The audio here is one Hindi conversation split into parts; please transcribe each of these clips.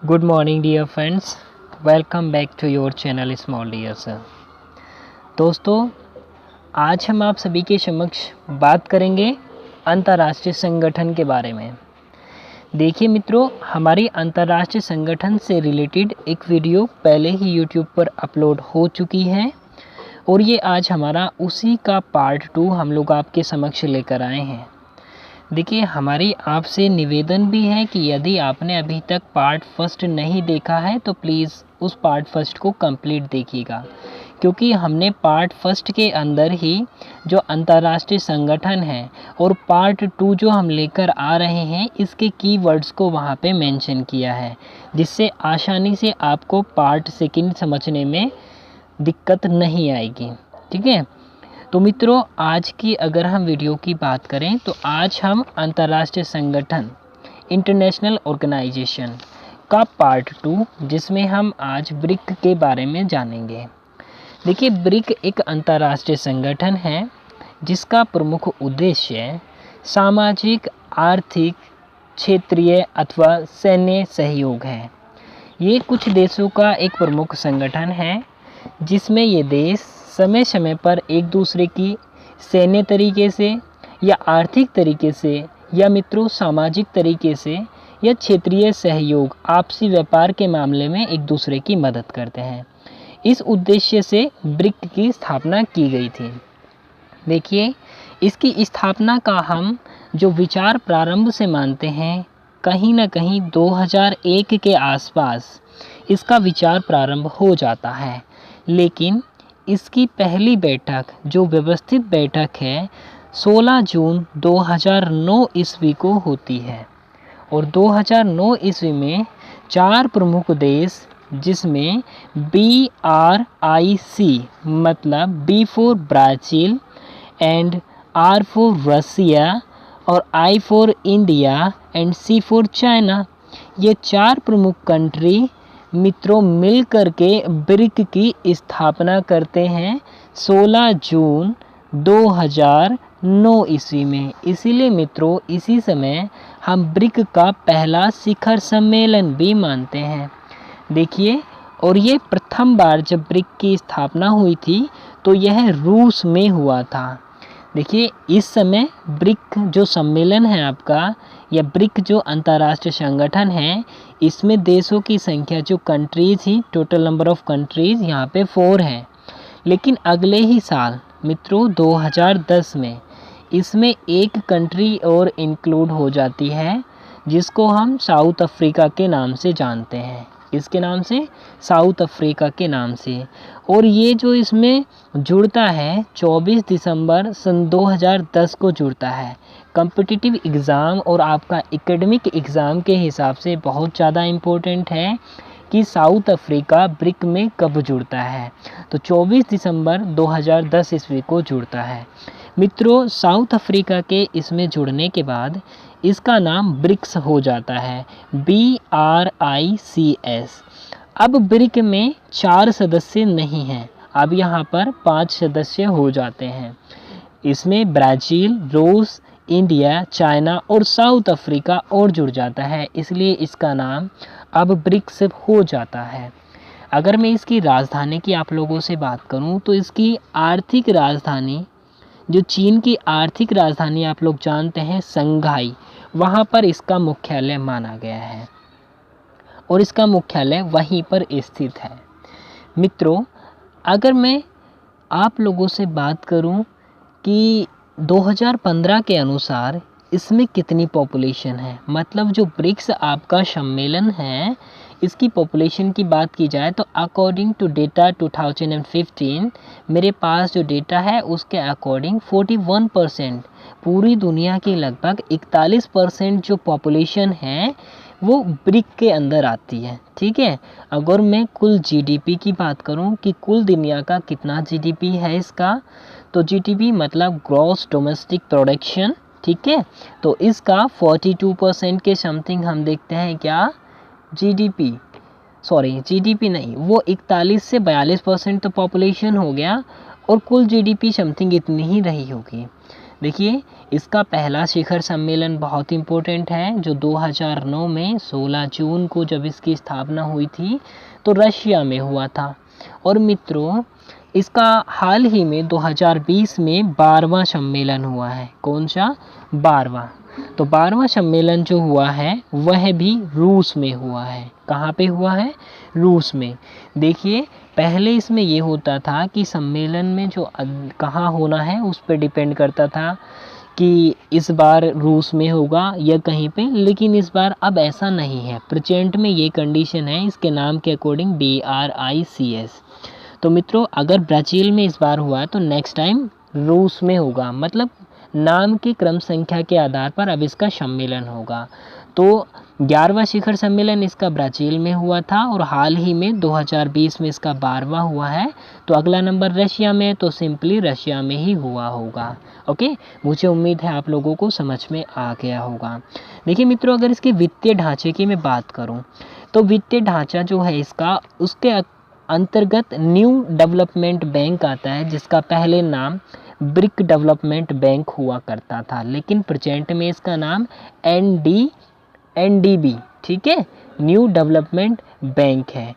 Good morning dear friends, welcome back to your channel small dear sir. दोस्तों, आज हम आप सभी के समक्ष बात करेंगे अंतर्राष्ट्रीय संगठन के बारे में। देखिए मित्रों, हमारी अंतर्राष्ट्रीय संगठन से रिलेटेड एक वीडियो पहले ही यूट्यूब पर अपलोड हो चुकी है और ये आज हमारा उसी का पार्ट 2 हम लोग आपके समक्ष लेकर आए हैं। देखिए, हमारी आपसे निवेदन भी है कि यदि आपने अभी तक पार्ट फर्स्ट नहीं देखा है तो प्लीज़ उस पार्ट फर्स्ट को कंप्लीट देखिएगा, क्योंकि हमने पार्ट फर्स्ट के अंदर ही जो अंतर्राष्ट्रीय संगठन है और पार्ट 2 जो हम लेकर आ रहे हैं इसके कीवर्ड्स को वहाँ पे मेंशन किया है, जिससे आसानी से आपको पार्ट सेकंड समझने में दिक्कत नहीं आएगी। ठीक है, तो मित्रों, आज की अगर हम वीडियो की बात करें तो आज हम अंतर्राष्ट्रीय संगठन इंटरनेशनल ऑर्गेनाइजेशन का पार्ट 2 जिसमें हम आज ब्रिक के बारे में जानेंगे। देखिए, ब्रिक एक अंतर्राष्ट्रीय संगठन है जिसका प्रमुख उद्देश्य सामाजिक, आर्थिक, क्षेत्रीय अथवा सैन्य सहयोग है। ये कुछ देशों का एक प्रमुख संगठन है जिसमें ये देश समय समय पर एक दूसरे की सैन्य तरीके से या आर्थिक तरीके से या मित्रों सामाजिक तरीके से या क्षेत्रीय सहयोग, आपसी व्यापार के मामले में एक दूसरे की मदद करते हैं। इस उद्देश्य से ब्रिक की स्थापना की गई थी। देखिए, इसकी स्थापना का हम जो विचार प्रारंभ से मानते हैं, कहीं ना कहीं 2001 के आसपास इसका विचार प्रारंभ हो जाता है, लेकिन इसकी पहली बैठक जो व्यवस्थित बैठक है 16 जून 2009 ईस्वी को होती है और 2009 ईस्वी में 4 प्रमुख देश जिसमें BRIC मतलब B for Brazil and R for Russia और I for India and C for China, ये 4 प्रमुख कंट्री मित्रों मिल करके ब्रिक की स्थापना करते हैं 16 जून 2009 ईस्वी में। इसीलिए मित्रों इसी समय हम ब्रिक का पहला शिखर सम्मेलन भी मानते हैं। देखिए, और ये प्रथम बार जब ब्रिक की स्थापना हुई थी तो यह रूस में हुआ था। देखिए, इस समय ब्रिक जो सम्मेलन है आपका या ब्रिक जो अंतर्राष्ट्रीय संगठन है, इसमें देशों की संख्या जो countries he total number of countries यहाँ पे 4 है। लेकिन अगले ही साल मित्रों 2010 में इसमें एक कंट्री और इंक्लूड हो जाती है जिसको हम साउथ अफ्रीका के नाम से जानते हैं। इसके नाम से साउथ अफ्रीका के नाम से। और ये जो इसमें जुड़ता है 24 दिसंबर सन 2010 को जुड़ता है। कॉम्पिटिटिव एग्ज़ाम और आपका एकेडमिक एग्ज़ाम के हिसाब से बहुत ज़्यादा इम्पोर्टेंट है कि साउथ अफ्रीका ब्रिक में कब जुड़ता है, तो 24 दिसंबर 2010 ईस्वी को जुड़ता है। मित्रों, साउथ अफ्रीका के इसमें जुड़ने के बाद इसका नाम ब्रिक्स हो जाता है, BRICS। अब ब्रिक में 4 सदस्य नहीं हैं, अब यहाँ पर 5 सदस्य हो जाते हैं। इसमें ब्राज़ील, रूस, इंडिया, चाइना और साउथ अफ्रीका और जुड़ जाता है, इसलिए इसका नाम अब ब्रिक्स हो जाता है। अगर मैं इसकी राजधानी की आप लोगों से बात करूं तो इसकी आर्थिक राजधानी जो चीन की आर्थिक राजधानी आप लोग जानते हैं संघाई, वहाँ पर इसका मुख्यालय माना गया है और इसका मुख्यालय वहीं पर स्थित है। मित्रों, अगर मैं आप लोगों से बात करूं कि 2015 के अनुसार इसमें कितनी पॉपुलेशन है, मतलब जो ब्रिक्स आपका सम्मेलन है इसकी पॉपुलेशन की बात की जाए तो अकॉर्डिंग टू डेटा 2015 मेरे पास जो डेटा है उसके अकॉर्डिंग 41% पूरी दुनिया की लगभग 41% जो पॉपुलेशन है वो ब्रिक के अंदर आती है। ठीक है, अगर मैं कुल जीडीपी की बात करूं कि कुल दुनिया का कितना जीडीपी है इसका, तो जीडीपी मतलब ग्रॉस डोमेस्टिक प्रोडक्शन। ठीक है, तो इसका 42% के समथिंग हम देखते हैं क्या जीडीपी नहीं, वो 41 से 42% तो पॉपुलेशन हो गया और कुल जीडीपी समथिंग इतनी ही रही होगी। देखिए, इसका पहला शिखर सम्मेलन बहुत इम्पोर्टेंट है, जो 2009 में 16 जून को जब इसकी स्थापना हुई थी तो रशिया में हुआ था। और मित्रों, इसका हाल ही में 2020 में 12वां सम्मेलन हुआ है। कौन सा? 12वां। तो 12वां सम्मेलन जो हुआ है वह भी रूस में हुआ है। कहाँ पे हुआ है? रूस में। देखिए, पहले इसमें ये होता था कि सम्मेलन में जो कहाँ होना है उस पर डिपेंड करता था कि इस बार रूस में होगा या कहीं पे, लेकिन इस बार अब ऐसा नहीं है। प्रेजेंट में ये कंडीशन है इसके नाम के अकॉर्डिंग, BRICS। तो मित्रों, अगर ब्राज़ील में इस बार हुआ है तो नेक्स्ट टाइम रूस में होगा, मतलब नाम की क्रम संख्या के आधार पर अब इसका सम्मेलन होगा। तो 11वां शिखर सम्मेलन इसका ब्राज़ील में हुआ था और हाल ही में 2020 में इसका 12वां हुआ है। तो अगला नंबर रशिया में, तो सिंपली रशिया में ही हुआ होगा। ओके, मुझे उम्मीद है आप लोगों को समझ में आ गया होगा। देखिए मित्रों, अगर इसके वित्तीय ढांचे की मैं बात करूं तो वित्तीय ढांचा जो है इसका, उसके अंतर्गत न्यू डेवलपमेंट बैंक आता है, जिसका पहले नाम ब्रिक डेवलपमेंट बैंक हुआ करता था, लेकिन प्रेजेंट में इसका नाम NDB, ठीक है, न्यू डेवलपमेंट बैंक है,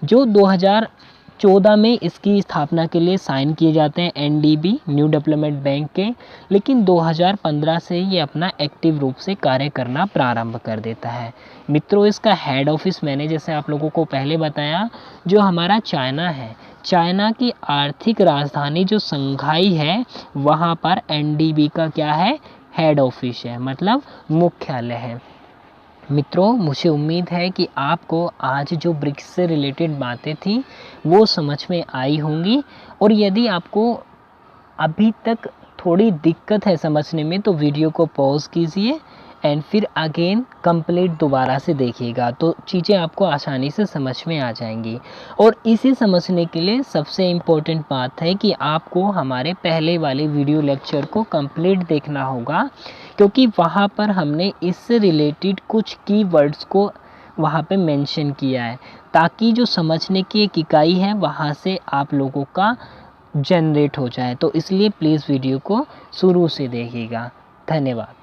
जो 2014 में इसकी स्थापना के लिए साइन किए जाते हैं NDB, न्यू डेवलपमेंट बैंक के, लेकिन 2015 से ये अपना एक्टिव रूप से कार्य करना प्रारंभ कर देता है। मित्रों, इसका हेड ऑफिस मैंने जैसे आप लोगों को पहले बताया, जो हमारा चाइना है, चाइना की आर्थिक राजधानी जो संघाई है, वहाँ पर NDB का क्या है? हेड ऑफिस है, मतलब मुख्यालय है। मित्रों, मुझे उम्मीद है कि आपको आज जो ब्रिक्स से रिलेटेड बातें थी वो समझ में आई होंगी, और यदि आपको अभी तक थोड़ी दिक्कत है समझने में तो वीडियो को पॉज कीजिए एंड फिर अगेन कंप्लीट दोबारा से देखिएगा, तो चीज़ें आपको आसानी से समझ में आ जाएंगी। और इसे समझने के लिए सबसे इम्पोर्टेंट बात है कि आपको हमारे पहले वाले वीडियो लेक्चर को कंप्लीट देखना होगा, क्योंकि वहाँ पर हमने इससे रिलेटेड कुछ कीवर्ड्स को वहाँ पे मेंशन किया है, ताकि जो समझने की एक इकाई है वहाँ से आप लोगों का जनरेट हो जाए। तो इसलिए प्लीज़ वीडियो को शुरू से देखिएगा। धन्यवाद।